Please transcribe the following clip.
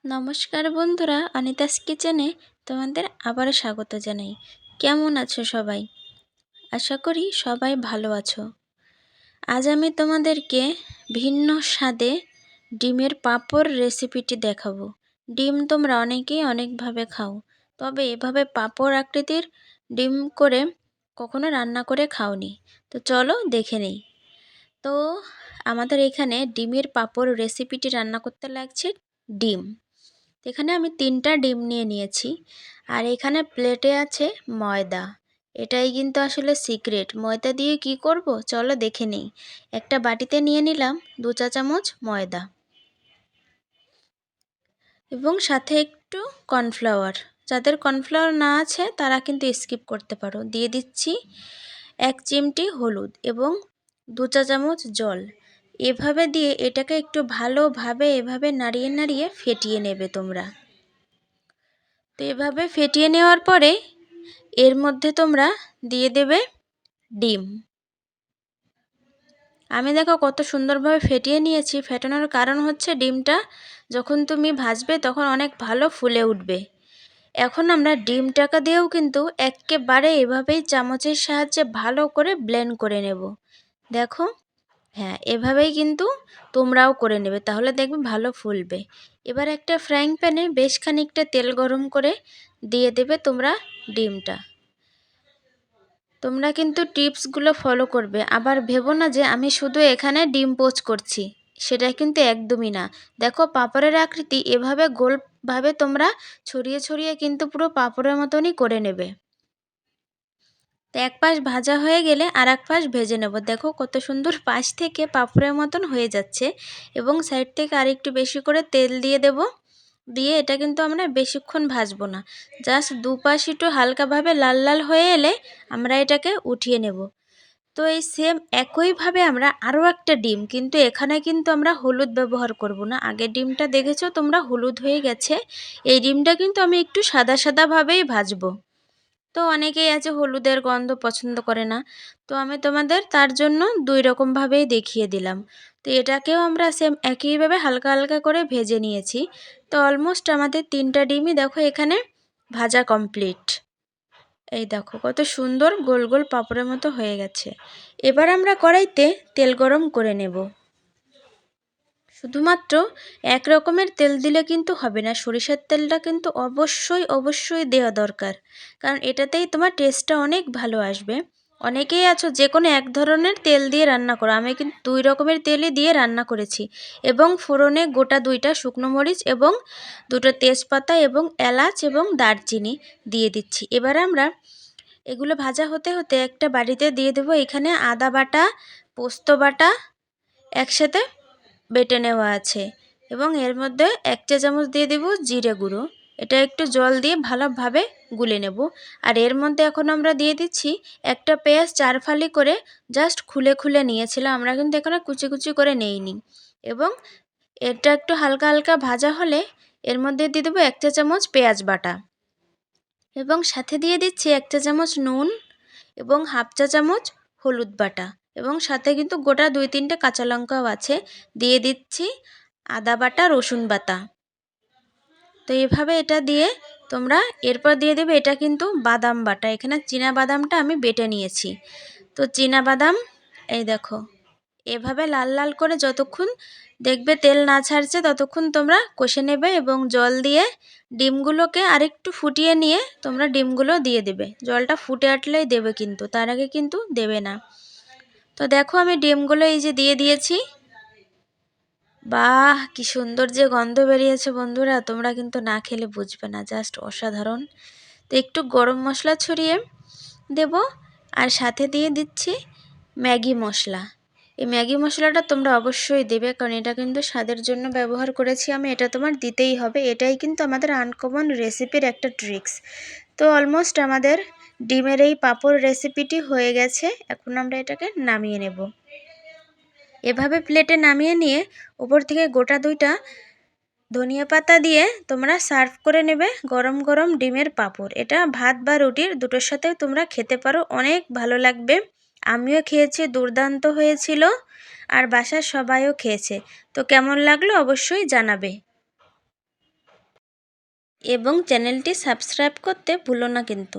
নমস্কার বন্ধুরা, অনিতাস কিচেনে তোমাদের আবারও স্বাগত জানাই। কেমন আছো সবাই? আশা করি সবাই ভালো আছো। আজ আমি তোমাদেরকে ভিন্ন স্বাদে ডিমের পাঁপড় রেসিপিটি দেখাবো। ডিম তোমরা অনেকেই অনেকভাবে খাও, তবে এভাবে পাঁপড় আকৃতির ডিম করে কখনো রান্না করে খাওনি। তো চলো দেখে নেই। তো আমাদের এখানে ডিমের পাঁপড় রেসিপিটি রান্না করতে লাগছে ডিম। এখানে আমি 3টা ডিম নিয়ে নিয়েছি, আর এখানে প্লেটে আছে ময়দা। এটাই কিন্তু আসলে সিক্রেট। ময়দা দিয়ে কি করব চলো দেখে নেই। একটা বাটিতে নিয়ে নিলাম 2 চা চামচ ময়দা এবং সাথে একটু কর্নফ্লাওয়ার। যাদের কর্নফ্লাওয়ার না আছে তারা কিন্তু স্কিপ করতে পারো। দিয়ে দিচ্ছি 1 চিমটি হলুদ এবং 2 চা চামচ জল। এভাবে দিয়ে এটাকে একটু ভালোভাবে এভাবে নাড়িয়ে নাড়িয়ে ফেটিয়ে নেবে তোমরা। তো এভাবে ফেটিয়ে নেওয়ার পরে এর মধ্যে তোমরা দিয়ে দেবে ডিম। আমি দেখো কত সুন্দরভাবে ফেটিয়ে নিয়েছি। ফেটানোর কারণ হচ্ছে ডিমটা যখন তুমি ভাজবে তখন অনেক ভালো ফুলে উঠবে। এখন আমরা ডিমটাকে দিয়েও কিন্তু একেবারে এভাবেই চামচের সাহায্যে ভালো করে ব্লেন্ড করে নেব। দেখো, হ্যাঁ, এভাবেই কিন্তু তোমরাও করে নেবে, তাহলে দেখবে ভালো ফুলবে। এবার একটা ফ্রাইং প্যানে বেশ খানিকটা তেল গরম করে দিয়ে দেবে তোমরা ডিমটা। তোমরা কিন্তু টিপসগুলো ফলো করবে। আবার ভেবো না যে আমি শুধু এখানে ডিম পোচ করছি, সেটা কিন্তু একদমই না। দেখো পাঁপড়ের আকৃতি এভাবে গোলভাবে তোমরা ছড়িয়ে ছড়িয়ে কিন্তু পুরো পাঁপড়ের মতনই করে নেবে। তো এক পাশ ভাজা হয়ে গেলে আর এক পাশ ভেজে নেব। দেখো কত সুন্দর পাশ থেকে পাঁপড়ের মতন হয়ে যাচ্ছে, এবং সাইড থেকে আর একটু বেশি করে তেল দিয়ে দেব। দিয়ে এটা কিন্তু আমরা বেশিক্ষণ ভাজবো না, জাস্ট দুপাশ একটু হালকাভাবে লাল লাল হয়ে এলে আমরা এটাকে উঠিয়ে নেব। তো এই সেম একইভাবে আমরা আরও একটা ডিম, কিন্তু এখানে কিন্তু আমরা হলুদ ব্যবহার করব না। আগের ডিমটা দেখেছো তোমরা হলুদ হয়ে গেছে, এই ডিমটা কিন্তু আমি একটু সাদা সাদাভাবেই ভাজবো। তো অনেকেই আছে হলুদের গন্ধ পছন্দ করে না, তো আমি তোমাদের তার জন্য 2 রকমভাবেই দেখিয়ে দিলাম। তো এটাকেও আমরা সেম একইভাবে হালকা হালকা করে ভেজে নিয়েছি। তো অলমোস্ট আমাদের 3টা ডিমই দেখো এখানে ভাজা কমপ্লিট। এই দেখো কত সুন্দর গোল গোল পাপড়ের মতো হয়ে গেছে। এবার আমরা কড়াইতে তেল গরম করে নেব। শুধুমাত্র এক রকমের তেল দিলে কিন্তু হবে না, সরিষার তেলটা কিন্তু অবশ্যই অবশ্যই দেওয়া দরকার, কারণ এটাতেই তোমার টেস্টটা অনেক ভালো আসবে। অনেকেই আছো যে কোনো এক ধরনের তেল দিয়ে রান্না করো, আমি কিন্তু 2 রকমের তেলই দিয়ে রান্না করেছি। এবং ফোড়নে গোটা 2টা শুকনো মরিচ এবং 2টো তেজপাতা এবং এলাচ এবং দারচিনি দিয়ে দিচ্ছি। এবার আমরা এগুলো ভাজা হতে হতে একটা বাড়িতে দিয়ে দেবো এখানে আদা বাটা, পোস্ত বাটা একসাথে বেটে নেওয়া আছে, এবং এর মধ্যে 1 চা চামচ দিয়ে দেব জিরে গুঁড়ো। এটা একটু জল দিয়ে ভালোভাবে গুলে নেব। আর এর মধ্যে এখন আমরা দিয়ে দিচ্ছি একটা পেঁয়াজ 4 ফালি করে জাস্ট খুলে খুলে নিয়েছিলাম, আমরা কিন্তু এখানে কুচি কুচি করে নেইনি। এবং এটা একটু হালকা হালকা ভাজা হলে এর মধ্যে দিয়ে দেবো 1 চা চামচ পেঁয়াজ বাটা, এবং সাথে দিয়ে দিচ্ছি 1 চা চামচ নুন এবং হাফ চা চামচ হলুদ বাটা, এবং সাথে কিন্তু গোটা 2-3টে কাঁচা লঙ্কাও আছে। দিয়ে দিচ্ছি আদা বাটা, রসুন বাটা। তো এভাবে এটা দিয়ে তোমরা এরপর দিয়ে দেবে এটা কিন্তু বাদাম বাটা। এখানে চীনা বাদামটা আমি বেটে নিয়েছি। তো চীনা বাদাম এই দেখো এভাবে লাল লাল করে যতক্ষণ দেখবে তেল না ছাড়ছে ততক্ষণ তোমরা কষে নেবে, এবং জল দিয়ে ডিমগুলোকে আরেকটু ফুটিয়ে নিয়ে তোমরা ডিমগুলো দিয়ে দেবে। জলটা ফুটে আসলেই দেবে, কিন্তু তার আগে কিন্তু দেবে না। তো দেখো আমি ডিমগুলো এই যে দিয়ে দিয়েছি। বাহ, কি সুন্দর যে গন্ধ বেরিয়েছে বন্ধুরা, তোমরা কিন্তু না খেলে বুঝবে না, জাস্ট অসাধারণ। তো একটু গরম মশলা ছড়িয়ে দেব, আর সাথে দিয়ে দিচ্ছি ম্যাগি মশলা। এই ম্যাগি মশলাটা তোমরা অবশ্যই দেবে, কারণ এটা কিন্তু স্বাদের জন্য ব্যবহার করেছি আমি, এটা তোমার দিতেই হবে। এটাই কিন্তু আমাদের আনকমন রেসিপির একটা ট্রিক্স। তো অলমোস্ট আমাদের ডিমের এই পাঁপড় রেসিপিটি হয়ে গেছে। এখন আমরা এটাকে নামিয়ে নেব। এভাবে প্লেটে নামিয়ে নিয়ে উপর থেকে গোটা 2টা ধনিয়া পাতা দিয়ে তোমরা সার্ভ করে নেবে গরম গরম ডিমের পাঁপড়। এটা ভাত বা রুটির দুটোর সাথে তোমরা খেতে পারো, অনেক ভালো লাগবে। আমিও খেয়েছি, দুর্দান্ত হয়েছিল, আর বাসার সবাইও খেয়েছে। তো কেমন লাগলো অবশ্যই জানাবে। এবং চ্যানেলটি সাবস্ক্রাইব করতে ভুলো না কিন্তু।